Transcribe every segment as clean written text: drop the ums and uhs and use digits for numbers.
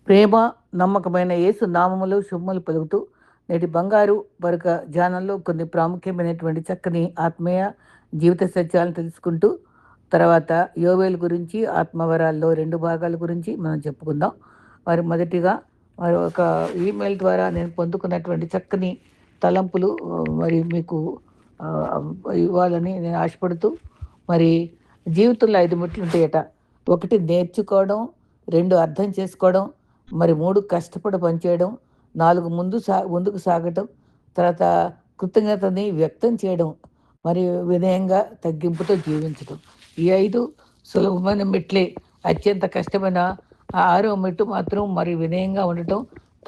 ప్రేమ నమ్మకమైన యేసు నామములో శుభములు పలుకుతూ నేటి బంగారు బరక ధ్యానంలో కొన్ని ప్రాముఖ్యమైనటువంటి చక్కని ఆత్మీయ జీవిత సత్యాలను తెలుసుకుంటూ తర్వాత యోవేలు గురించి ఆత్మవరాల్లో 2 భాగాల గురించి మనం చెప్పుకుందాం. మొదటిగా ఒక ఈమెయిల్ ద్వారా నేను పొందుకున్నటువంటి చక్కని తలంపులు మరి మీకు ఇవ్వాలని నేను ఆశపడుతూ, మరి జీవితంలో 5 మెట్లుంటాయట. 1 నేర్చుకోవడం, 2 అర్థం చేసుకోవడం, మరి 3 కష్టపడి పనిచేయడం, 4 ముందుకు సాగటం, తర్వాత కృతజ్ఞతని వ్యక్తం చేయడం, మరి వినయంగా తగ్గింపుతో జీవించడం. ఈ 5 సులభమైన మెట్లే. అత్యంత కష్టమైన ఆ 6వ మెట్టు మాత్రం మరి వినయంగా ఉండటం,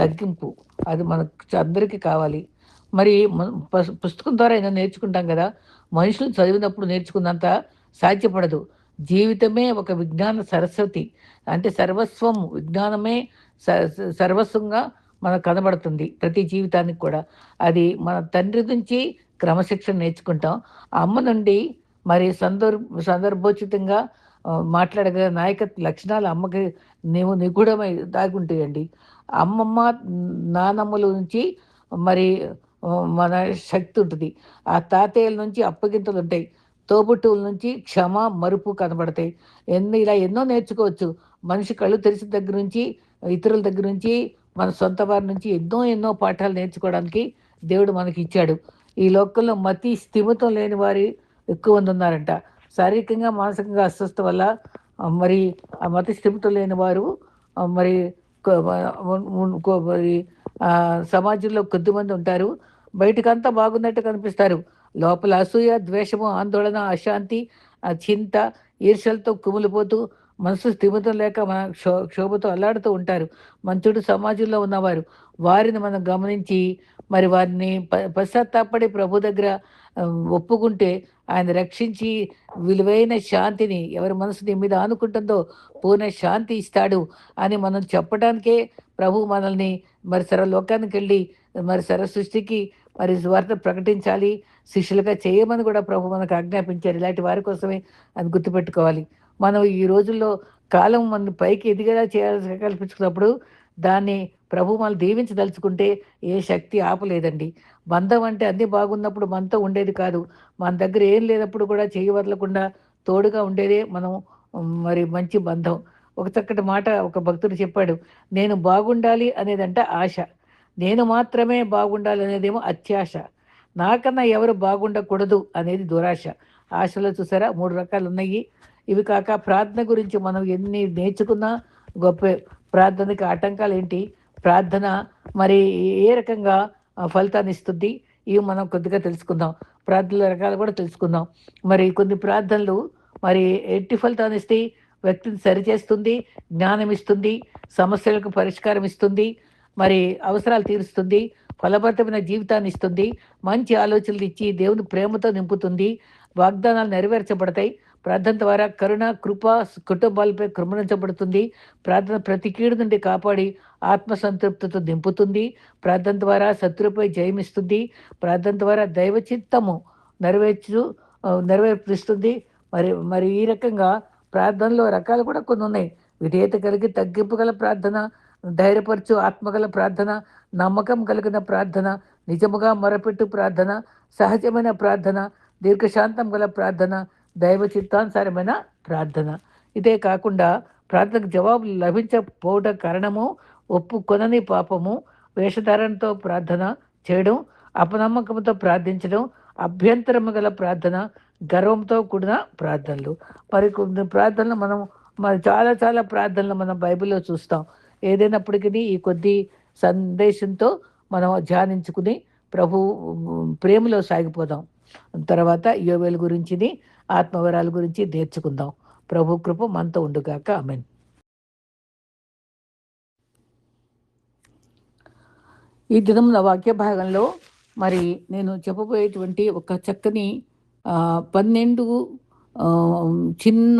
తగ్గింపు. అది మనకు అందరికీ కావాలి. మరి పుస్తకం ద్వారా ఏదో నేర్చుకుంటాం కదా! మనుషులు చదివినప్పుడు నేర్చుకున్నంత సాధ్యపడదు. జీవితమే ఒక విజ్ఞాన సరస్వతి. అంటే సర్వస్వం విజ్ఞానమే సర్వస్వంగా మనకు కనబడుతుంది ప్రతి జీవితానికి కూడా. అది మన తండ్రి నుంచి క్రమశిక్షణ నేర్చుకుంటాం. అమ్మ నుండి మరి సందర్భోచితంగా మాట్లాడగల నాయకత్వ లక్షణాలు అమ్మకి నిగూఢమై దాగుంటాయండి. అమ్మమ్మ, నానమ్మల నుంచి మరి మన శక్తి ఉంటుంది. ఆ తాతయ్యల నుంచి అప్పగింతలుంటాయి. తోబుట్టువుల నుంచి క్షమ, మరుపు కనబడతాయి. ఇలా ఎన్నో నేర్చుకోవచ్చు. మనిషి కళ్ళు తెరిసిన దగ్గర నుంచి, ఇతరుల దగ్గర నుంచి, మన సొంత వారి నుంచి ఎన్నో పాఠాలు నేర్చుకోవడానికి దేవుడు మనకిచ్చాడు. ఈ లోకంలో మతి స్థిమితం లేని వారు ఎక్కువ మంది ఉన్నారంట. శారీరకంగా, మానసికంగా అస్వస్థ వల్ల మరి ఆ మతి స్థిమితం లేని వారు మరి మరి సమాజంలో కొద్దిమంది ఉంటారు. బయటకంతా బాగున్నట్టు కనిపిస్తారు. లోపల అసూయ, ద్వేషము, ఆందోళన, అశాంతి, చింత, ఈర్ష్యలతో కుమిలిపోతూ మనసు స్థిమితం లేక క్షోభతో అల్లాడుతూ ఉంటారు. మంచుడు సమాజంలో ఉన్నవారు వారిని మనం గమనించి మరి వారిని పశ్చాత్తాపడి ప్రభు దగ్గర ఒప్పుకుంటే ఆయన రక్షించి విలువైన శాంతిని, ఎవరి మనసు నీ మీద ఆనుకుంటుందో పూర్ణ శాంతి ఇస్తాడు అని మనం చెప్పడానికే ప్రభు మనల్ని మరి సర్వలోకానికి వెళ్ళి మరి సృష్టికి మరి సువార్త ప్రకటించాలి, శిష్యులుగా చేయమని కూడా ప్రభు మనకు ఆజ్ఞాపించారు. ఇలాంటి వారి కోసమే అది గుర్తుపెట్టుకోవాలి. మనం ఈ రోజుల్లో కాలం మన పైకి ఎదిగేలా చేయాల్సి కల్పించుకున్నప్పుడు దాన్ని ప్రభు మనం దీవించదలుచుకుంటే ఏ శక్తి ఆపలేదండి. బంధం అంటే అన్నీ బాగున్నప్పుడు మనతో ఉండేది కాదు. మన దగ్గర ఏం లేనప్పుడు కూడా చేయి వదలకుండా తోడుగా ఉండేదే మనం మరి మంచి బంధం. ఒక చక్కటి మాట ఒక భక్తుడు చెప్పాడు. నేను బాగుండాలి అనేదంట ఆశ, నేను మాత్రమే బాగుండాలి అనేదేమో అత్యాశ, నాకన్నా ఎవరు బాగుండకూడదు అనేది దురాశ. ఆశలో చూసారా 3 రకాలు ఉన్నాయి. ఇవి కాక ప్రార్థన గురించి మనం ఎన్ని నేర్చుకున్నా గొప్పే. ప్రార్థనకి ఆటంకాలు ఏంటి, ప్రార్థన మరి ఏ రకంగా ఫలితాన్ని ఇస్తుంది, ఇవి మనం కొద్దిగా తెలుసుకుందాం. ప్రార్థనల రకాలు కూడా తెలుసుకుందాం. మరి కొన్ని ప్రార్థనలు మరి ఎట్టి ఫలితాన్ని ఇస్తాయి, వ్యక్తిని సరిచేస్తుంది, జ్ఞానం ఇస్తుంది, సమస్యలకు పరిష్కారం ఇస్తుంది, మరి అవసరాలు తీరుస్తుంది, ఫలభరితమైన జీవితాన్ని ఇస్తుంది, మంచి ఆలోచనలు ఇచ్చి దేవుని ప్రేమతో నింపుతుంది, వాగ్దానాలు నెరవేర్చబడతాయి. ప్రార్థన ద్వారా కరుణ, కృప కుటుంబాలపై కృమణించబడుతుంది. ప్రార్థన ప్రతి కీడు నుండి కాపాడి ఆత్మసంతృప్తితో దింపుతుంది. ప్రార్థన ద్వారా శత్రుపై జయమిస్తుంది. ప్రార్థన ద్వారా దైవ చిత్తము నెరవేర్పిస్తుంది. మరి మరి ఈ రకంగా ప్రార్థనలో రకాలు కూడా కొన్ని ఉన్నాయి. విధేయత కలిగి తగ్గింపు గల ప్రార్థన, ధైర్యపరచు ఆత్మగల ప్రార్థన, నమ్మకం కలిగిన ప్రార్థన, నిజముగా మొరపెట్టు ప్రార్థన, సహజమైన ప్రార్థన, దీర్ఘశాంతం గల ప్రార్థన, దైవ చిత్తానుసారమైన ప్రార్థన. ఇదే కాకుండా ప్రార్థనకు జవాబులు లభించకపోవడం కారణము ఒప్పుకొనని పాపము, వేషధారణతో ప్రార్థన చేయడం, అపనమ్మకంతో ప్రార్థించడం, అభ్యంతరము గల ప్రార్థన, గర్వంతో కూడిన ప్రార్థనలు. మరి కొన్ని ప్రార్థనలు మనం మరి చాలా ప్రార్థనలు మనం బైబిల్లో చూస్తాం. ఏదైనప్పటికీ ఈ కొద్ది సందేశంతో మనం ధ్యానించుకుని ప్రభు ప్రేమలో సాగిపోదాం. తర్వాత యోవేలు గురించిని, ఆత్మవరాల గురించి నేర్చుకుందాం. ప్రభు కృప మనతో ఉండుగాక. ఆమేన్. ఈ దినం నా వాక్య భాగంలో మరి నేను చెప్పబోయేటువంటి ఒక చక్కని 12 చిన్న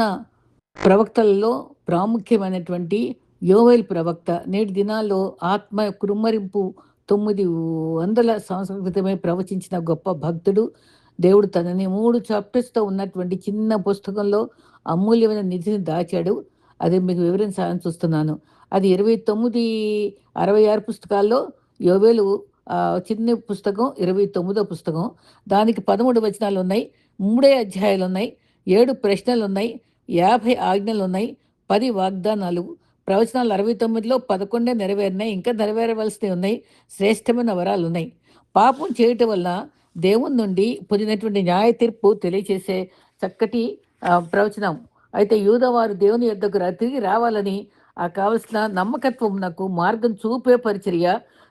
ప్రవక్తలలో ప్రాముఖ్యమైనటువంటి యోవేలు ప్రవక్త. నేటి దినాల్లో ఆత్మ కుమ్మరింపు 900 సంవత్సరాల క్రితమే ప్రవచించిన గొప్ప భక్తుడు. దేవుడు తనని 3 చాప్టర్స్తో ఉన్నటువంటి చిన్న పుస్తకంలో అమూల్యమైన నిధిని దాచాడు. అది మీకు వివరించాలని చూస్తున్నాను. అది 29, 66 పుస్తకాల్లో యోవేలు చిన్ని పుస్తకం 29వ పుస్తకం. దానికి 13 వచనాలున్నాయి. 3 అధ్యాయాలున్నాయి. 7 ప్రశ్నలున్నాయి. 50 ఆజ్ఞలున్నాయి. 10 వాగ్దానాలు. ప్రవచనాలు 69లో 11 నెరవేరినాయి. ఇంకా నెరవేరవలసినవి ఉన్నాయి. శ్రేష్టమైన వరాలున్నాయి. పాపం చేయటం వల్ల దేవుని నుండి పొందినటువంటి న్యాయ తీర్పు తెలియచేసే చక్కటి ప్రవచనం. అయితే యూదవారు దేవుని యొద్దకు తిరిగి రావాలని కావలసిన నమ్మకత్వం నాకు మార్గం చూపే పరిచర్య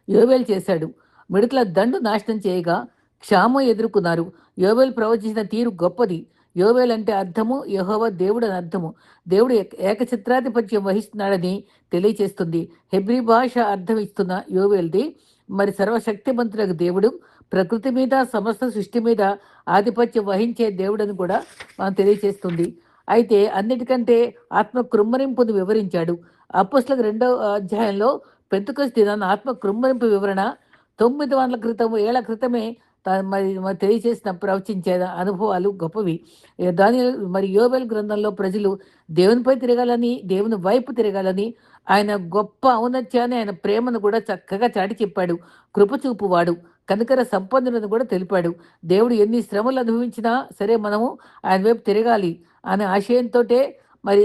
యోవేలు చేశాడు. మిడతల దండు నాశనం చేయగా క్షామం ఎదుర్కొన్నారు. యోవేలు ప్రవచించిన తీరు గొప్పది. యోవేలు అంటే అర్థము యెహోవా దేవుడు అని అర్థము. దేవుడు ఏకఛత్రాధిపత్యం వహిస్తున్నాడని తెలియచేస్తుంది. హెబ్రీ భాష అర్థం ఇస్తున్న యోవేల్ది మరి సర్వశక్తిమంతులకు దేవుడు, ప్రకృతి మీద సమస్త సృష్టి మీద ఆధిపత్యం వహించే దేవుడని కూడా మనం తెలియచేస్తుంది. అయితే అన్నిటికంటే ఆత్మ కృమ్మరింపును వివరించాడు. అపోస్తలుల 2వ అధ్యాయంలో పెంతెకొస్తు దినాన ఆత్మ కృమ్మరింపు వివరణ 900 ఏళ్ల క్రితమే మరి తెలియచేసిన ప్రవచించే అనుభవాలు గొప్పవి. దానియేలు మరి యోబేలు గ్రంథంలో ప్రజలు దేవునిపై తిరగాలని, దేవుని వైపు తిరగాలని, ఆయన గొప్ప ఔన్నత్యాన్ని, ఆయన ప్రేమను కూడా చక్కగా చాటి చెప్పాడు. కృప చూపువాడు, కనికర సంపన్నులను కూడా తెలిపాడు. దేవుడు ఎన్ని శ్రమలు అనుభవించినా సరే మనము ఆయన వైపు తిరగాలి అనే ఆశయంతోటే మరి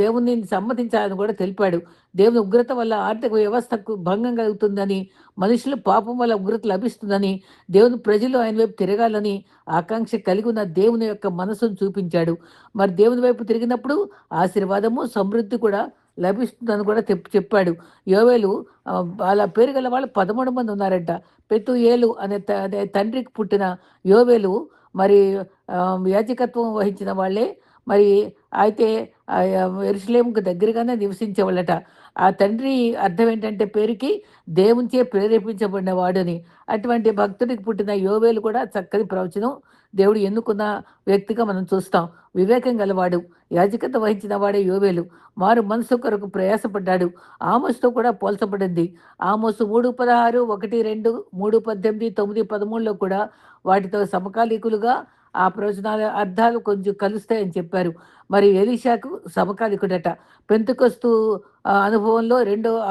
దేవుణ్ణి సమ్మతించాలని కూడా తెలిపాడు. దేవుని ఉగ్రత వల్ల ఆర్థిక వ్యవస్థకు భంగం కలుగుతుందని, మనుషులు పాపం వల్ల ఉగ్రత లభిస్తుందని, దేవుని ప్రజలు ఆయన వైపు తిరగాలని ఆకాంక్ష కలిగి ఉన్న దేవుని యొక్క మనసును చూపించాడు. మరి దేవుని వైపు తిరిగినప్పుడు ఆశీర్వాదము, సమృద్ధి కూడా లభిస్తుందని కూడా చెప్పాడు. యోవేలు వాళ్ళ పేరు గల వాళ్ళు 13 మంది ఉన్నారంట. పెతుయేలు అనే తండ్రికి పుట్టిన యోవేలు మరి యాజకత్వం వహించిన వాళ్ళే. మరి అయితే యెరూషలేముకు దగ్గరగానే నివసించేవాళ్ళట. ఆ తండ్రి అర్థం ఏంటంటే పేరుకి దేవునిచే ప్రేరేపించబడిన వాడని. అటువంటి భక్తుడికి పుట్టిన యోవేలు కూడా చక్కని ప్రవచనం దేవుడు ఎన్నుకున్న వ్యక్తిగా మనం చూస్తాం. వివేకం గలవాడు, యాజకత్వం వహించిన వాడే యోవేలు. మారు మనసు కొరకు ప్రయాసపడ్డాడు. ఆమోసుతో కూడా పోల్చబడింది. ఆమోసు 3:16, 1:2, 3:18, 9:13లో కూడా వాటితో సమకాలీకులుగా ఆ ప్రవచనాల అర్థాలు కొంచెం కలుస్తాయని చెప్పారు. మరి ఎలీషాకు సమకాలికుడట. పెంతెకొస్తు అనుభవంలో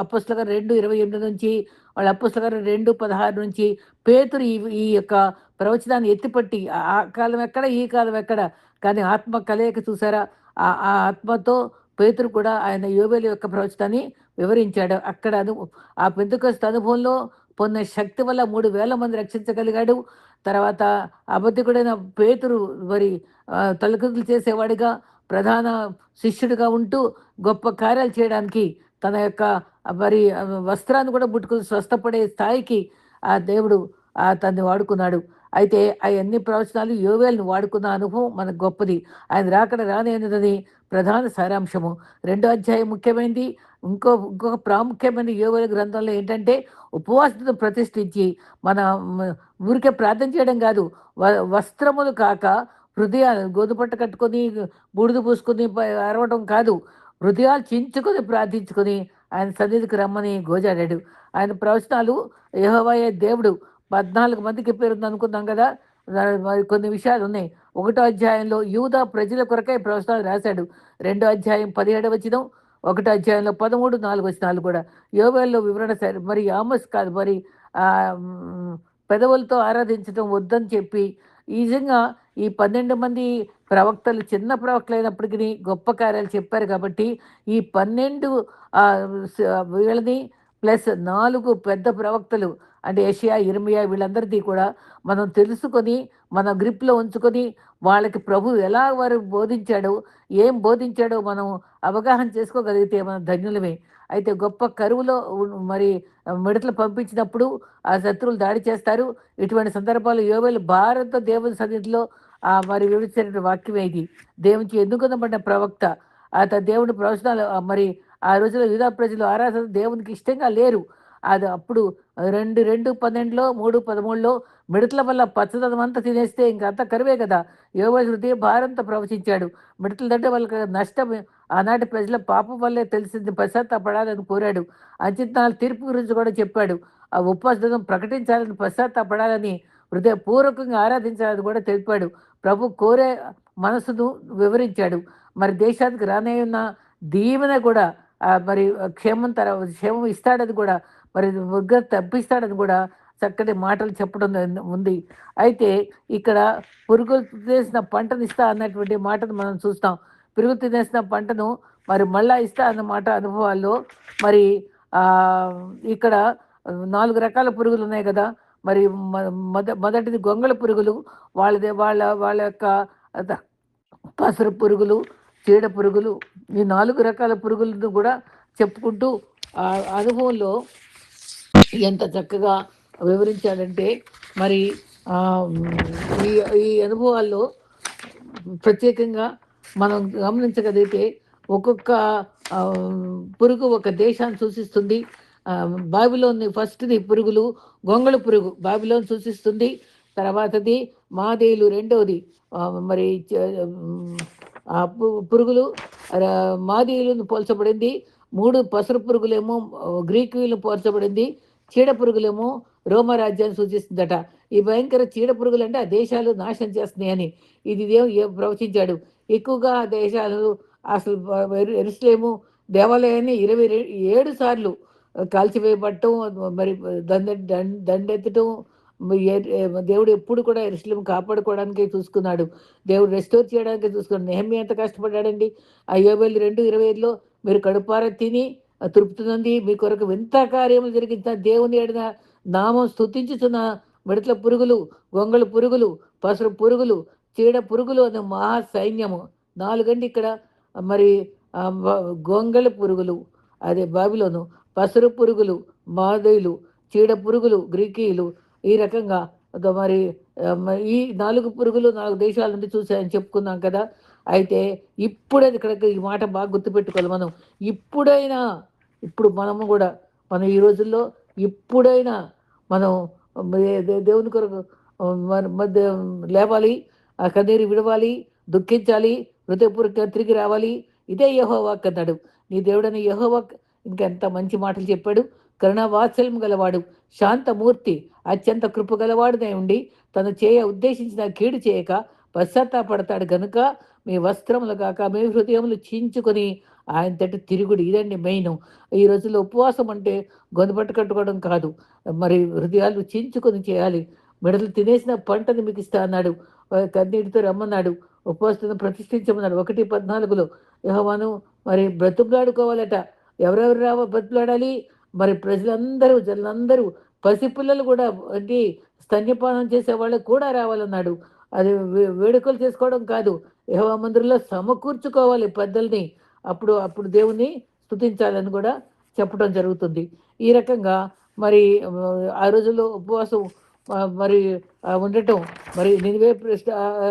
అపోస్తలుల 2:28 నుంచి, వాళ్ళ అపోస్తలుల 2:16 నుంచి పేతురు ఈ యొక్క ప్రవచనాన్ని ఎత్తిపట్టి ఆ కాలం ఎక్కడ, ఈ కాలం ఎక్కడ, కానీ ఆత్మ కలయిక చూసారా? ఆ ఆత్మతో పేతురు కూడా ఆయన యోబేలు యొక్క ప్రవచనాన్ని వివరించాడు. అక్కడ ఆ పెంతెకొస్తు అనుభవంలో పొందిన శక్తి వల్ల 3,000 మంది రక్షించగలిగాడు. తర్వాత అబద్ధికుడైన పేతురు మరి తలకిందులు చేసేవాడిగా, ప్రధాన శిష్యుడిగా ఉంటూ గొప్ప కార్యాలు చేయడానికి తన యొక్క మరి వస్త్రాన్ని కూడా ముట్టుకుని స్వస్థపడే స్థాయికి ఆ దేవుడు తన్ని వాడుకున్నాడు. అయితే అవన్నీ ప్రవచనాలు యోవేలును వాడుకున్న అనుభవం మనకు గొప్పది. ఆయన రాకడ రానేనని ప్రధాన సారాంశము. 2వ అధ్యాయం ముఖ్యమైనది. ఇంకొక ప్రాముఖ్యమైన యోవేలు గ్రంథంలో ఏంటంటే ఉపవాసతను ప్రతిష్ఠించి మన ఊరికే ప్రార్థన చేయడం కాదు, వస్త్రములు కాక హృదయాలు గోధుపట్ట కట్టుకొని బూడిద పూసుకొని అరవడం కాదు, హృదయాలు చించుకొని ప్రార్థించుకొని ఆయన సన్నిధికి రమ్మని గోజాడాడు. ఆయన ప్రవచనాలు యెహోవాయే దేవుడు 14 మందికి పేరుంది అనుకున్నాం కదా. మరి కొన్ని విషయాలు ఉన్నాయి. 1వ అధ్యాయంలో యూదా ప్రజల కొరకై ప్రవచనాలు రాశాడు. 2వ అధ్యాయం 17 వచనం, 1వ అధ్యాయంలో 13, 4 వచనాలు కూడా యోవేల్లో వివరణ. సరే మరి ఆమోస్ కాదు, మరి పెదవులతో ఆరాధించడం వద్దని చెప్పి ఈ విధంగా ఈ 12 మంది ప్రవక్తలు చిన్న ప్రవక్తలు అయినప్పటికీ గొప్ప కార్యాలు చెప్పారు. కాబట్టి ఈ 12 వీళ్ళని ప్లస్ 4 పెద్ద ప్రవక్తలు అంటే యెషయా, ఇర్మీయా వీళ్ళందరిది కూడా మనం తెలుసుకొని మన గ్రిప్లో ఉంచుకొని వాళ్ళకి ప్రభు ఎలా వారు బోధించాడో, ఏం బోధించాడో మనం అవగాహన చేసుకోగలిగితే మనం ధన్యులమే. అయితే గొప్ప కరువులో మరి మిడతలు పంపించినప్పుడు ఆ శత్రువులు దాడి చేస్తారు. ఇటువంటి సందర్భాలు యోవేలు భారత దేవుని సన్నిధిలో మరి వివరించిన వాక్యమే ఇది. దేవునికి ఎన్నుకొనబడిన ప్రవక్త. దేవుని ప్రవచనాలు మరి ఆ రోజుల్లో యూదా ప్రజలు ఆరాధన దేవునికి ఇష్టంగా లేరు. అది అప్పుడు 2:12లో, 3:13లో మిడతల వల్ల పచ్చదనం అంతా తినేస్తే ఇంకంతా కరువే కదా. యోవేలు హృదయ భారంతో ప్రవచించాడు. మిడతలంటే వాళ్ళకి నష్టం. ఆనాటి ప్రజల పాపం వల్లే తెలిసింది, పశ్చాత్తాపడాలని కోరాడు. అంచెదినాల తీర్పు గురించి కూడా చెప్పాడు. ఆ ఉపవాస దినం ప్రకటించాలని, పశ్చాత్తాపడాలని, హృదయపూర్వకంగా ఆరాధించాలని కూడా తెలిపాడు. ప్రభు కోరే మనసును వివరించాడు. మరి దేశానికి రానేయున్న దీవెన కూడా మరి క్షేమం ఇస్తాడని కూడా, మరి ఉగ్రత తప్పిస్తాడని కూడా చక్కటి మాటలు చెప్పడం ఉంది. అయితే ఇక్కడ పురుగులు తినేసిన పంటను ఇస్తా అన్నటువంటి మాటను మనం చూస్తాం. పురుగు తినేసిన పంటను మరి మళ్ళా ఇస్తా అన్నమాట అనుభవాల్లో మరి ఇక్కడ 4 రకాల పురుగులు ఉన్నాయి కదా! మరి మొదటిది గొంగళి పురుగులు. వాళ్ళ యొక్క ద పసరు పురుగులు, చీడ పురుగులు, ఈ 4 రకాల పురుగులను కూడా చెప్పుకుంటూ ఆ అనుభవంలో ఎంత చక్కగా వివరించాడంటే మరి ఈ ఈ అనుభవాల్లో ప్రత్యేకంగా మనం గమనించగలిగితే ఒక్కొక్క పురుగు ఒక దేశాన్ని సూచిస్తుంది. బాబిలోని ఫస్ట్ది పురుగులు గొంగళి పురుగు బాబిలోని సూచిస్తుంది. తర్వాతది మాదేలు రెండవది. మరి పురుగులు మాదీయులను పోల్చబడింది. 3 పసరు పురుగులేమో గ్రీకులు పోల్చబడింది. చీడ పురుగులేమో రోమరాజ్యాన్ని సూచిస్తుందట. ఈ భయంకర చీడ పురుగులు అంటే ఆ దేశాలు నాశనం చేస్తున్నాయని ఇది ప్రవచించాడు. ఎక్కువగా ఆ దేశాలు అసలు ఎరుసలేము దేవాలయాన్ని 27 సార్లు కాల్చివేయబట్టం, మరి దండెత్తటం. దేవుడు ఎప్పుడు కూడా ఎరుసలేము కాపాడుకోవడానికే చూసుకున్నాడు. దేవుడు రెస్టోర్ చేయడానికే చూసుకున్నాడు. నెహెమ్యా ఎంత కష్టపడ్డాడండి. ఆ యోబేలు 2:25లో మీరు కడుపార తిని తృప్తి నొంది మీ కొరకు వింత కార్యములు జరిగించిన దేవుని ఏడిన నామం స్తుతించుచున్న మిడతల పురుగులు, గొంగళి పురుగులు, పసరు పురుగులు, చీడ పురుగులు అనే మహా సైన్యము. 4 ఇక్కడ మరి గొంగళి పురుగులు అదే బాబిలోను, పసరు పురుగులు మాదయులు, చీడ పురుగులు గ్రీకీయులు. ఈ రకంగా మరి ఈ 4 పురుగులు 4 దేశాల నుండి చూసాయని చెప్పుకున్నాం కదా. అయితే ఇప్పుడైతే ఇక్కడ ఈ మాట బాగా గుర్తుపెట్టుకోవాలి మనం. ఇప్పుడు మనము కూడా మనం ఈ రోజుల్లో ఇప్పుడైనా మనం దేవుని కొరకు మధ్య లేవాలి, ఆ కన్నీరు విడవాలి, దుఃఖించాలి, హృదయపూర్వకంగా తిరిగి రావాలి. ఇదే యెహోవాకు అన్నాడు. నీ దేవుడని యెహోవాకు ఇంకెంత మంచి మాటలు చెప్పాడు. కరుణావాత్సల్యం గలవాడు, శాంతమూర్తి, అత్యంత కృప గలవాడునై ఉండి తను ఉద్దేశించిన కీడు చేయక పశ్చాత్తాపడతాడు గనుక మీ వస్త్రములు కాక మీ హృదయములు చించుకొని ఆయన తట్టు తిరుగుడు. ఇదండి మెయిన్. ఈ రోజుల్లో ఉపవాసం అంటే గొంతుపట్టు కట్టుకోవడం కాదు, మరి హృదయాలు చించుకొని చేయాలి. మిడతలు తినేసిన పంటను మీకు ఇస్తా అన్నాడు. కన్నీటితో రమ్మన్నాడు. ఉపవాసం ప్రతిష్ఠించమన్నాడు. 1:14లో యెహోవాను మరి బ్రతుకులాడుకోవాలట. ఎవరెవరు బ్రతుకులాడాలి? మరి జనులందరూ పసిపిల్లలు కూడా అంటే స్తన్యపానం చేసే వాళ్ళకు కూడా రావాలన్నాడు. అది వేడుకలు చేసుకోవడం కాదు, యెహోవా మందిరంలో సమకూర్చుకోవాలి పెద్దల్ని. అప్పుడు దేవుని స్తుతించాలని కూడా చెప్పడం జరుగుతుంది. ఈ రకంగా మరి ఆ రోజుల్లో ఉపవాసం మరి ఉండటం, మరి నినివే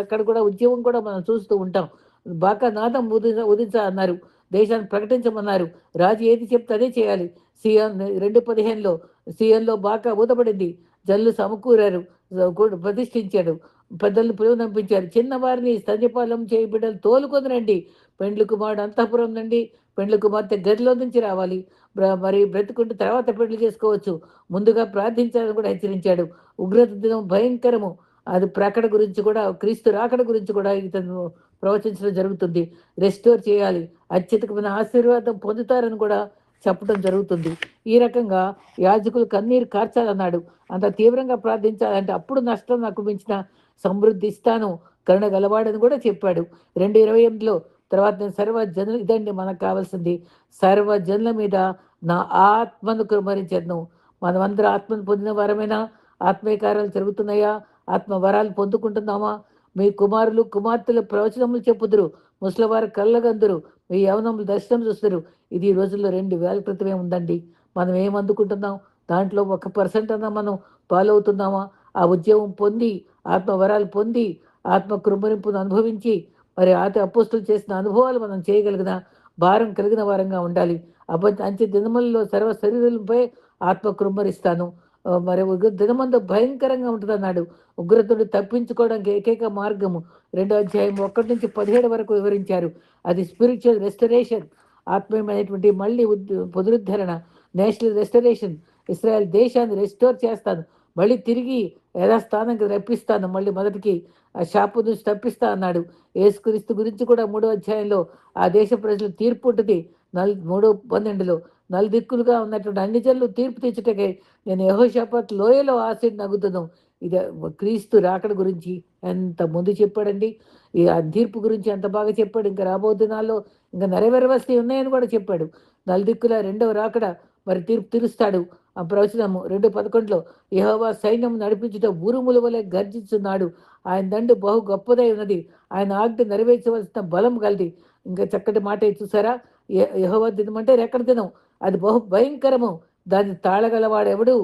అక్కడ కూడా ఉద్యమం కూడా మనం చూస్తూ ఉంటాం. బాకా నాదం ఉదించ అన్నారు, దేశాన్ని ప్రకటించమన్నారు. రాజు ఏది చెప్తే అదే చేయాలి. సియోన్ 2:15లో సియోన్లో బాకా ఊదబడింది, జల్లు సమకూరారు, ప్రతిష్ఠించాడు, పెద్దలను పిలువనంపించారు. చిన్నవారిని స్తన్యపానం చేయి బిడ్డలు తోలుకొని రండి. పెండ్లి కుమారుడు అంతఃపురం నుండి, పెండ్లి కుమార్తె గదిలో నుంచి రావాలి. మరి బ్రతుకుంటూ తర్వాత పెళ్లి చేసుకోవచ్చు. ముందుగా ప్రార్థించాలని కూడా హెచ్చరించాడు. ఉగ్రత దినం భయంకరము. అది ప్రకట గురించి కూడా, క్రీస్తు రాకడ గురించి కూడా ఇతను ప్రవచించడం జరుగుతుంది. రెస్టోర్ చేయాలి, అత్యధికమైన ఆశీర్వాదం పొందుతారని కూడా చెప్పడం జరుగుతుంది. ఈ రకంగా యాజకులు కన్నీరు కార్చాలన్నాడు. అంత తీవ్రంగా ప్రార్థించాలంటే అప్పుడు నష్టం నాకు మించిన సమృద్ధి ఇస్తాను, కరుణ గలవాడని కూడా చెప్పాడు. 2:28లో తర్వాత నేను సర్వజనులు, ఇదండి మనకు కావాల్సింది, సర్వజనుల మీద నా ఆత్మను కుమ్మరించను. మనమందరం ఆత్మను పొందిన వారమైనా ఆత్మీయ కార్యాలు జరుగుతున్నాయా? ఆత్మ వరాలు పొందుకుంటున్నామా? మీ కుమారులు కుమార్తెలు ప్రవచనములు చెప్పుదురు, ముసలివారు కళ్ళగందురు, మీ యవనములు దర్శనం చూస్తారు. ఇది ఈ రోజుల్లో 2000 క్రితమే ఉందండి. మనం ఏం అందుకుంటున్నాం? దాంట్లో 1% అన్నా మనం పాలవుతున్నామా? ఆ ఉద్యమం పొంది, ఆత్మ వరాలు పొంది, ఆత్మ కృమ్మరింపును అనుభవించి, మరి అపోస్తులు చేసిన అనుభవాలు మనం చేయగలిగిన భారం కలిగిన వారంగా ఉండాలి. అంచె దినములలో సర్వ శరీరులపై ఆత్మ కృమ్మరిస్తాను. మరి దినమందు భయంకరంగా ఉంటుంది అన్నాడు. ఉగ్రతను తప్పించుకోవడానికి ఏకైక మార్గము 2వ అధ్యాయం 1-17 వరకు వివరించారు. అది స్పిరిచువల్ రెస్టరేషన్, ఆత్మీయమైనటువంటి మళ్ళీ పునరుద్ధరణ, నేషనల్ రెస్టరేషన్. ఇస్రాయల్ దేశాన్ని రెస్టోర్ చేస్తాను, మళ్ళీ తిరిగి యథాస్థానానికి రప్పిస్తాను, మళ్ళీ మొదటికి ఆ శాపం నుంచి తప్పిస్తా అన్నాడు. యేసుక్రీస్తు గురించి కూడా 3వ అధ్యాయంలో ఆ దేశ ప్రజలు తీర్పు ఉంటుంది, మూడు 12లో నలుదిక్కులుగా ఉన్నటువంటి అన్ని జనులు తీర్పు తెచ్చుటకై నేను యెహోషాపాతు లోయలో ఆసీనుని నగుదును. ఇది క్రీస్తు రాకడ గురించి ఎంత ముందు చెప్పాడండి. ఆ తీర్పు గురించి ఎంత బాగా చెప్పాడు. ఇంకా రాబో దినాల్లో ఇంకా నెరవేరవలసినవి ఉన్నాయని కూడా చెప్పాడు. నలుదిక్కుల రెండవ రాకడ మరి తీర్పు తీరుస్తాడు. ఆ ప్రవచనము 2:11లో యెహోవా సైన్యం నడిపించుట ఉరుముల వలె గర్జించున్నాడు. ఆయన దండు బహు గొప్పదై ఉన్నది. ఆయన ఆజ్ఞ నెరవేర్చవలసిన బలం గలది. ఇంకా చక్కటి మాట చూసారా? యెహోవా దినం అంటే రెక్కల దినం. అది బహు భయంకరము. దాన్ని తాళగలవాడెవడు?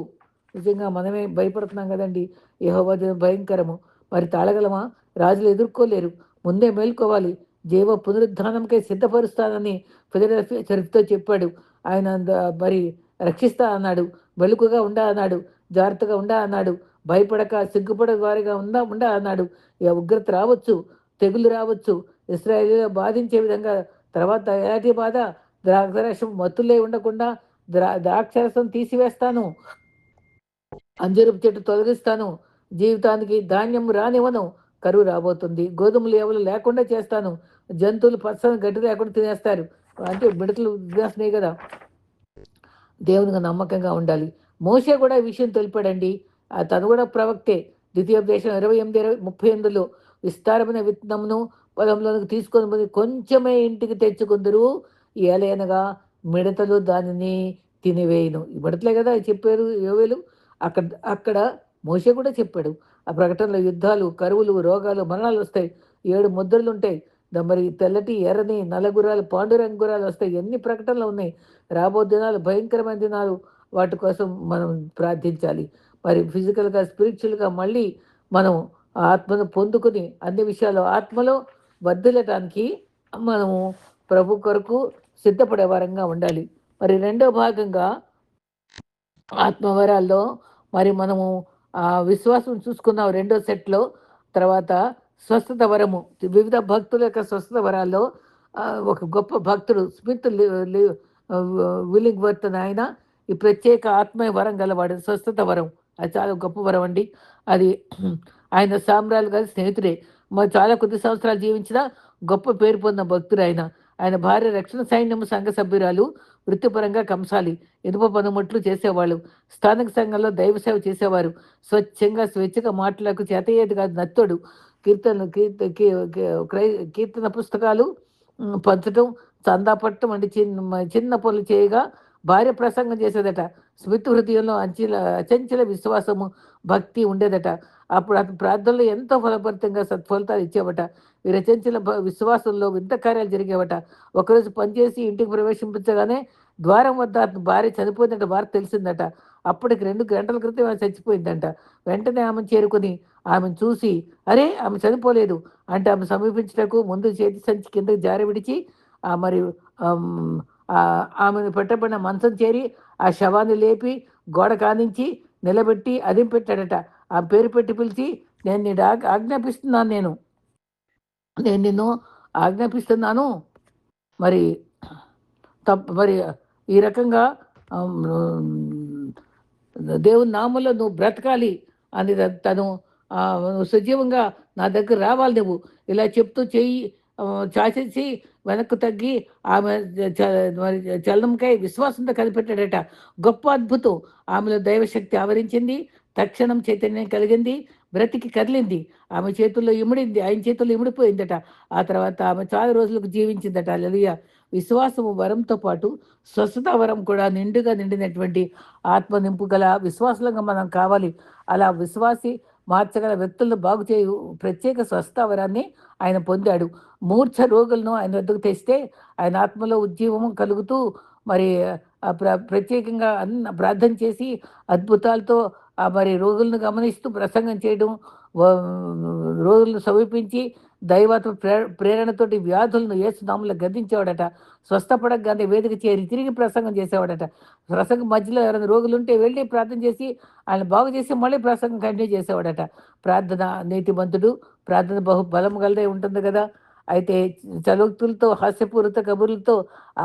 నిజంగా మనమే భయపడుతున్నాం కదండి. యెహోవా దినం భయంకరము. మరి తాళగలమా? రాజులు ఎదుర్కోలేరు. ముందే మేల్కోవాలి. జీవ పునరుద్ధానంకై సిద్ధపరుస్తానని ఫిలదెల్ఫియా చర్చితో చెప్పాడు. ఆయన మరి రక్షిస్తా అన్నాడు. వెలుగుగా ఉండా అన్నాడు. జాగ్రత్తగా ఉండా అన్నాడు. భయపడక సిగ్గుపడ వారిగా ఉండా అన్నాడు. ఇక ఉగ్రత రావచ్చు, తెగులు రావచ్చు, ఇశ్రాయేలీయులు బాధించే విధంగా. తర్వాత ఎలాంటి బాధ? ద్రాక్షరసం మత్తులే ఉండకుండా ద్రాక్షరసం తీసివేస్తాను, అంజూరపు చెట్టు తొలగిస్తాను, జీవితానికి ధాన్యం రానివ్వను, కరువు రాబోతుంది, గోధుమలు ఎవరు లేకుండా చేస్తాను, జంతువులు పచ్చని గడ్డి లేకుండా తినేస్తారు. అంటే మిడతలు తినేస్తున్నాయి కదా. దేవునికి నమ్మకంగా ఉండాలి. మోషే కూడా ఈ విషయం తెలిపాడండి. తను కూడా ప్రవక్తే. ద్వితీయోపదేశం 28:38లో విస్తారమైన విత్తనమును పొలంలోనికి తీసుకొని పోయి కొంచెమే ఇంటికి తెచ్చుకుందరు, ఏలైనగా మిడతలు దానిని తినివేయును. ఈ మిడతలే కదా చెప్పారు యోవేలు. అక్కడ అక్కడ మోషే కూడా చెప్పాడు. ఆ ప్రకటనలో యుద్ధాలు, కరువులు, రోగాలు, మరణాలు వస్తాయి. 7 ముద్రలు ఉంటాయి. మరి తెల్లటి, ఎర్రని, నల్ల గుర్రాలు, పాండురంగు గుర్రాలు వస్తాయి. ఎన్ని ప్రకటనలు ఉన్నాయి. రాబో దినాలు భయంకరమైన దినాలు. వాటి కోసం మనం ప్రార్థించాలి. మరి ఫిజికల్గా, స్పిరిచువల్గా మళ్ళీ మనం ఆత్మను పొందుకుని అన్ని విషయాలు ఆత్మలో వర్ధిల్లటానికి మనము ప్రభు కొరకు సిద్ధపడే వారంగా ఉండాలి. మరి రెండో భాగంగా ఆత్మవరాల్లో మరి మనము విశ్వాసం చూసుకున్నాం రెండో సెట్లో. తర్వాత స్వస్థత వరము, వివిధ భక్తుల యొక్క స్వస్థత వరాల్లో ఒక గొప్ప భక్తుడు స్మిత్ విల్లింగ్ వర్త్ అని ఆయన ఈ ప్రత్యేక ఆత్మీయ వరం గలవాడు. స్వస్థత వరం అది చాలా గొప్ప వరం అండి. అది ఆయన సామ్రాలు గారి స్నేహితుడే. మరి చాలా కొద్ది సంవత్సరాలు జీవించిన గొప్ప పేరు పొందిన భక్తుడు ఆయన. ఆయన భార్య రక్షణ సైన్యం సంఘ సభ్యురాలు. వృత్తిపరంగా కంసాలి, ఇనుప పనిముట్లు చేసేవాళ్ళు. స్థానిక సంఘంలో దైవ సేవ చేసేవారు. స్వచ్ఛంగా స్వేచ్ఛగా మాటలకు చేతయ్యేది కాదు, నత్తోడు. కీర్తన పుస్తకాలు పంచటం, చందా పట్టడం వంటి చిన్న పనులు చేయగా భార్య ప్రసంగం చేసేదట. స్మిత్ హృదయంలో అచంచల విశ్వాసము, భక్తి ఉండేదట. అప్పుడు అతని ప్రార్థనలో ఎంతో ఫలభరితంగా సత్ఫలితాలు ఇచ్చేవట. ఈ రచంచల విశ్వాసంలో వింత కార్యాలు జరిగేవట. ఒకరోజు పనిచేసి ఇంటికి ప్రవేశించగానే ద్వారం వద్ద అతని భార్య చనిపోయిందంట వార్త తెలిసిందట. అప్పటికి 2 గంటల క్రితం ఆమె చచ్చిపోయిందంట. వెంటనే ఆమెను చేరుకుని ఆమెను చూసి, అరే ఆమె చనిపోలేదు అంటే ఆమె సమీపించటకు ముందు చేతి సంచి కిందకి జారి విడిచి మరి ఆమెను పెట్టబడిన మంచం చేరి ఆ శవాన్ని లేపి గోడ కానించి నిలబెట్టి అదిం పెట్టాడట. ఆ పేరు పెట్టి పిలిచి, నేను నీ ఆజ్ఞాపిస్తున్నాను, నేను నిన్ను ఆజ్ఞాపిస్తున్నాను, మరి మరి ఈ రకంగా దేవుని నామంలో నువ్వు బ్రతకాలి అని తను నువ్వు సజీవంగా నా దగ్గర రావాలి. నువ్వు ఇలా చెప్తూ చెయ్యి చాచేసి వెనక్కు తగ్గి ఆమె మరి చలనంకై విశ్వాసంతో కనిపెట్టాడట. గొప్ప అద్భుతం. ఆమెలో దైవశక్తి ఆవరించింది. తక్షణం చైతన్యం కలిగింది. బ్రతికి కదిలింది. ఆమె చేతుల్లో ఇమిడింది. ఆయన చేతుల్లో ఇమిడిపోయిందట. ఆ తర్వాత ఆమె చాలా రోజులకు జీవించిందట. హల్లెలూయా. విశ్వాసము వరంతో పాటు స్వస్థత వరం కూడా నిండుగా నిండినటువంటి ఆత్మ నింపు గల విశ్వాసంగా మనం కావాలి. అలా విశ్వాసి మార్చగల వ్యక్తులను బాగు చేయు ప్రత్యేక స్వస్థత వరాన్ని ఆయన పొందాడు. మూర్ఛ రోగులను ఆయన వద్దకు తెస్తే ఆయన ఆత్మలో ఉజ్జీవము కలుగుతూ మరి ప్రత్యేకంగా ప్రార్థన చేసి అద్భుతాలతో మరి రోగులను గమనిస్తూ ప్రసంగం చేయడం, రోగులను సమీపించి దైవత్వ ప్రేరణతోటి వ్యాధులను యేసునామములో గద్దించేవాడట. స్వస్థపడగానే వేదిక చేరి తిరిగి ప్రసంగం చేసేవాడట. ప్రసంగం మధ్యలో ఎవరైనా రోగులు ఉంటే వెళ్ళి ప్రార్థన చేసి ఆయన బాగు చేసి మళ్ళీ ప్రసంగం కంటిన్యూ చేసేవాడట. ప్రార్థన నీతిమంతుడు, ప్రార్థన బహు బలం గలదే ఉంటుంది కదా. అయితే చలోక్తులతో, హాస్యపూరిత కబుర్లతో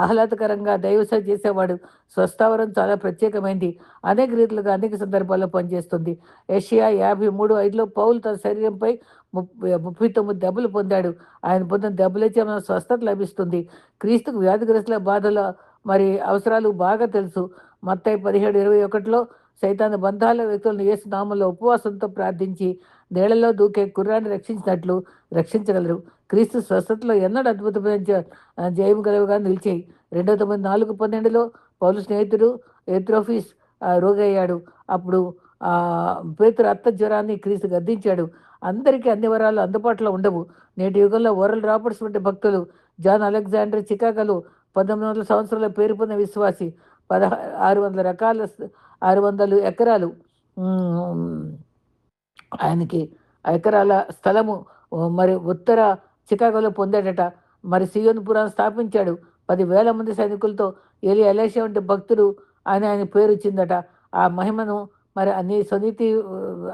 ఆహ్లాదకరంగా దైవసేవ చేసేవాడు. స్వస్థావరం చాలా ప్రత్యేకమైంది. అనేక రీతిలుగా అనేక సందర్భాల్లో పనిచేస్తుంది. యెషయా 53:5లో పౌలు తన శరీరంపై 39 దెబ్బలు పొందాడు. ఆయన పొందిన దెబ్బలైతే మనకు స్వస్థత లభిస్తుంది. క్రీస్తుకు వ్యాధిగ్రస్తుల బాధల మరి అవసరాలు బాగా తెలుసు. మత్తయి 17:21లో సైతాను బంధాల వ్యక్తులను యేసు నామంలో ఉపవాసంతో ప్రార్థించి నీళ్లలో దూకే కుర్రాన్ని రక్షించినట్లు రక్షించగలరు. క్రీస్తు స్వస్థతలో ఎన్నడూ అద్భుతమైన జయము గలవుగా నిలిచాయి. 2 Timothy 4:12లో పౌలు స్నేహితుడు ఎత్రోఫీస్ రోగయ్యాడు. అప్పుడు పేతురు అత్త జ్వరాన్ని క్రీస్తు గద్దించాడు. అందరికీ అన్ని వరాలు అందుబాటులో ఉండవు. నేటి యుగంలో ఓరల్ రాబర్ట్స్ వంటి భక్తులు, జాన్ అలెగ్జాండర్ చికాగోలో 1900 సంవత్సరాల పేరు పొందిన విశ్వాసి, 600 ఎకరాలు ఆయనకి ఎకరాల స్థలము మరి ఉత్తర చికాగోలో పొందాడట. మరి సియోను పురాన్ని స్థాపించాడు. 10,000 మంది సైనికులతో ఎలీషా వంటి భక్తుడు ఆయన పేరు ఇచ్చిందట. ఆ మహిమను మరి అన్ని స్వనీతి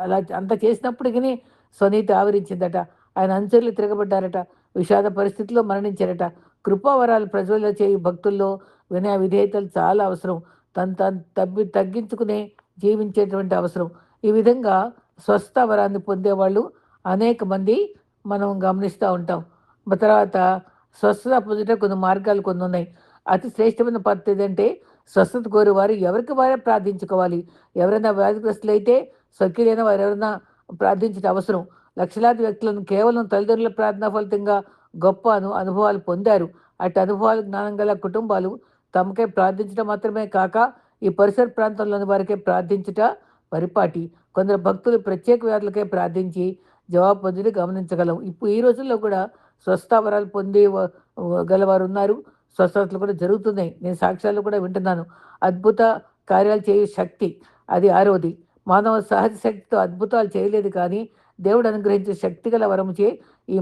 అలా అంత చేసినప్పటికీ స్వనీతి ఆవరించిందట. ఆయన అనుచరులు తిరగబడ్డారట. విషాద పరిస్థితిలో మరణించారట. కృపావరాలు ప్రజల్లో చేయి భక్తుల్లో వినయ విధేయతలు చాలా అవసరం. తను తగ్గించుకునే జీవించేటువంటి అవసరం. ఈ విధంగా స్వస్థ వరాన్ని పొందేవాళ్ళు అనేక మంది మనం గమనిస్తూ ఉంటాం. తర్వాత స్వస్థత పొందుట కొన్ని మార్గాలు కొన్ని ఉన్నాయి. అతి శ్రేష్టమైన పద్ధతి ఏదంటే స్వస్థత కోరేవారు ఎవరికి వారే ప్రార్థించుకోవాలి. ఎవరైనా వ్యాధిగ్రస్తులు అయితే స్వకీయులైన వారు ఎవరైనా ప్రార్థించడం అవసరం. లక్షలాది వ్యక్తులను కేవలం తల్లిదండ్రుల ప్రార్థన ఫలితంగా గొప్ప అనుభవాలు పొందారు. అటు అనుభవాలు జ్ఞానం గల కుటుంబాలు తమకై ప్రార్థించడం మాత్రమే కాక ఈ పరిసర ప్రాంతంలోని వారికే ప్రార్థించుట పరిపాటి. కొందరు భక్తులు ప్రత్యేక వ్యాధులకై ప్రార్థించి జవాబు పొంది గమనించగలం. ఇప్పుడు ఈ రోజుల్లో కూడా స్వస్థావరాలు పొంది గలవారు ఉన్నారు. స్వస్థతలు కూడా జరుగుతున్నాయి. నేను సాక్ష్యాలు కూడా వింటున్నాను. అద్భుత కార్యాలు చేయు శక్తి, అది 6వది. మానవ సహజ శక్తితో అద్భుతాలు చేయలేదు, కానీ దేవుడు అనుగ్రహించే శక్తి గల వరముచే ఈ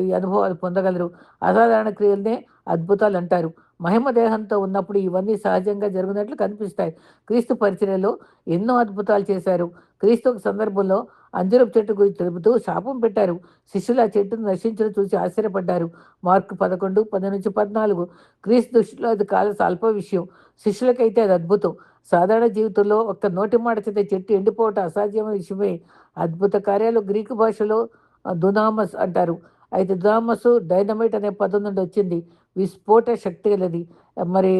ఈ అనుభవాలు పొందగలరు. అసాధారణ క్రియలనే అద్భుతాలు అంటారు. మహిమ దేహంతో ఉన్నప్పుడు ఇవన్నీ సహజంగా జరిగినట్లు కనిపిస్తాయి. క్రీస్తు పరిచర్యలో ఎన్నో అద్భుతాలు చేశారు. క్రీస్తు ఒక సందర్భంలో అంజూరపు చెట్టు గురించి తెలుపుతూ శాపం పెట్టారు. శిష్యులు ఆ చెట్టును నశించడం చూసి ఆశ్చర్యపడ్డారు. మార్కు 11:10-14. క్రీస్తు దృష్టిలో అది అల్ప విషయం, శిష్యులకైతే అది అద్భుతం. సాధారణ జీవితంలో ఒక్క నోటి మాట చేత చెట్టు ఎండిపోవటం అసాధ్యమైన విషయమే. అద్భుత కార్యాలు గ్రీకు భాషలో దునామస్ అంటారు. అయితే దునామస్ డైనమైట్ అనే పదం నుండి వచ్చింది. విస్ఫోట శక్తి గలది. మరి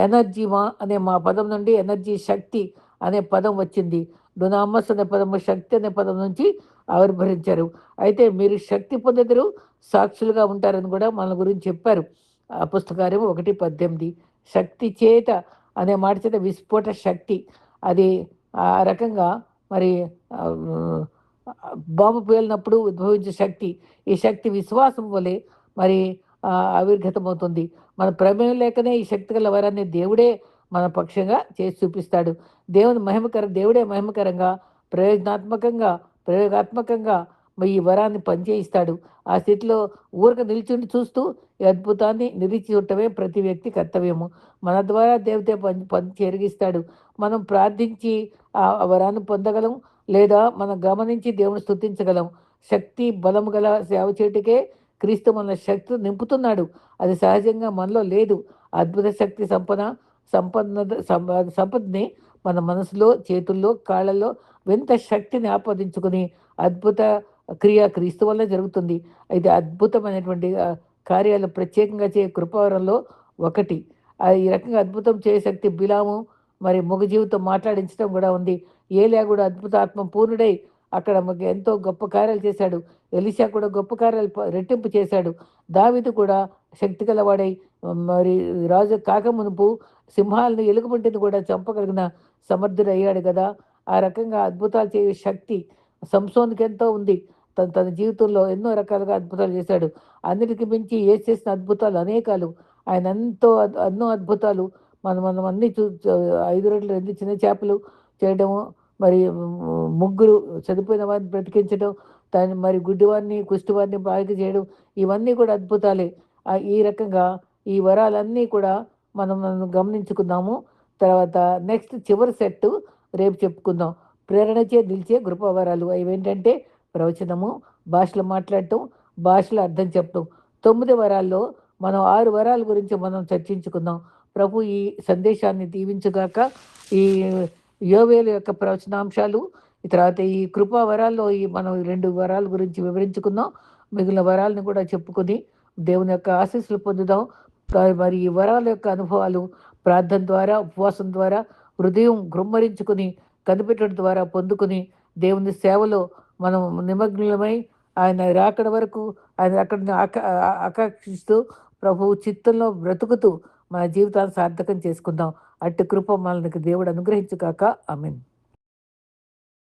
ఎనర్జీమా అనే మా పదం నుండి ఎనర్జీ శక్తి అనే పదం వచ్చింది. డునామస్ అనే పదము శక్తి అనే పదం నుంచి ఆవిర్భవించారు. అయితే మీరు శక్తి పొందెదరు, సాక్షులుగా ఉంటారని కూడా మన గురించి చెప్పారు. పుస్తకార్యం 1:18. శక్తి చేత అనే మాట చేత విస్ఫోట శక్తి, అది ఆ రకంగా మరి బాంబు పేలినప్పుడు ఉద్భవించే శక్తి. ఈ శక్తి విశ్వాసం వలె మరి ఆవిర్గతమవుతుంది. మన ప్రమేయం లేకనే ఈ శక్తి గల వరాన్ని దేవుడే మన పక్షంగా చేసి చూపిస్తాడు. దేవుడే మహిమకరంగా ప్రయోగాత్మకంగా ఈ వరాన్ని పనిచేయిస్తాడు. ఆ స్థితిలో ఊరక నిల్చుండి చూస్తూ ఈ అద్భుతాన్ని నిరీక్షి ఉండటమే ప్రతి వ్యక్తి కర్తవ్యము. మన ద్వారా దేవుడే పని జరిగిస్తాడు. మనం ప్రార్థించి ఆ వరాన్ని పొందగలం, లేదా మనం గమనించి దేవుని స్తుతించగలం. శక్తి బలము గల సేవ చేటుకే క్రీస్తు మన శక్తి నింపుతున్నాడు. అది సహజంగా మనలో లేదు. అద్భుత శక్తి సంపదని మన మనసులో, చేతుల్లో, కాళ్ళల్లో వింత శక్తిని ఆపాదించుకుని అద్భుత క్రియ క్రీస్తు వల్ల జరుగుతుంది. ఇది అద్భుతమైనటువంటి కార్యాలు ప్రత్యేకంగా చేయ కృపావరంలో ఒకటి. ఈ రకంగా అద్భుతం చేయ శక్తి బిలాము మరి మగ జీవితం మాట్లాడించడం కూడా ఉంది. ఏలియా కూడా అద్భుతాత్మ పూర్ణుడై అక్కడ మాకు ఎంతో గొప్ప కార్యాలు చేశాడు. ఎలీషా కూడా గొప్ప కార్యాలు రెట్టింపు చేశాడు. దావీదు కూడా శక్తి గలవాడై మరి రాజు కాకమునుపు సింహాలను ఎలుగుబంటిని కూడా చంపగలిగిన సమర్థుడయ్యాడు కదా. ఆ రకంగా అద్భుతాలు చేయే శక్తి సంసోన్కి ఎంతో ఉంది. తన జీవితంలో ఎన్నో రకాలుగా అద్భుతాలు చేశాడు. అన్నిటికి మించి చేసిన అద్భుతాలు అనేకాలు. ఆయన ఎన్నో అద్భుతాలు మనం అన్ని 5 రొట్టెలు 2 చిన్న చేపలు చేయడము, మరి ముగ్గురు చనిపోయిన వారిని బ్రతికించడం, దాన్ని మరి గుడ్డివారిని కుష్టివారిని బాగు చేయడం, ఇవన్నీ కూడా అద్భుతాలే. ఈ రకంగా ఈ వరాలన్నీ కూడా మనం గమనించుకున్నాము. తర్వాత నెక్స్ట్ చివరి సెట్ రేపు చెప్పుకుందాం. ప్రేరణచే నిలిచే కృపావరాలు. అవి ఏంటంటే ప్రవచనము, భాషలు మాట్లాడటం, భాషలో అర్థం చెప్పడం. 9 వరాల్లో మనం 6 వరాల గురించి మనం చర్చించుకుందాం. ప్రభు ఈ సందేశాన్ని దీవించుగాక. ఈ యోవేలు యొక్క ప్రవచనాంశాలు ఈ తర్వాత ఈ కృపా వరాల్లో మనం 2 వరాల గురించి వివరించుకుందాం. మిగిలిన వరాలను కూడా చెప్పుకొని దేవుని యొక్క ఆశీస్సులు పొందుదాం. మరి ఈ వరాల యొక్క అనుభవాలు ప్రార్థన ద్వారా, ఉపవాసం ద్వారా, హృదయం గృమ్మరించుకొని, కనిపెట్టడం ద్వారా పొందుకొని, దేవుని సేవలో మనం నిమగ్నమై ఆయన రాకడ వరకు ఆయన రాకడను ఆకాంక్షిస్తూ ప్రభువు చిత్తంలో బ్రతుకుతూ మన జీవితాన్ని సార్థకం చేసుకుందాం. అట్టి కృప మనకి దేవుడు అనుగ్రహించుగాక. ఆమేన్.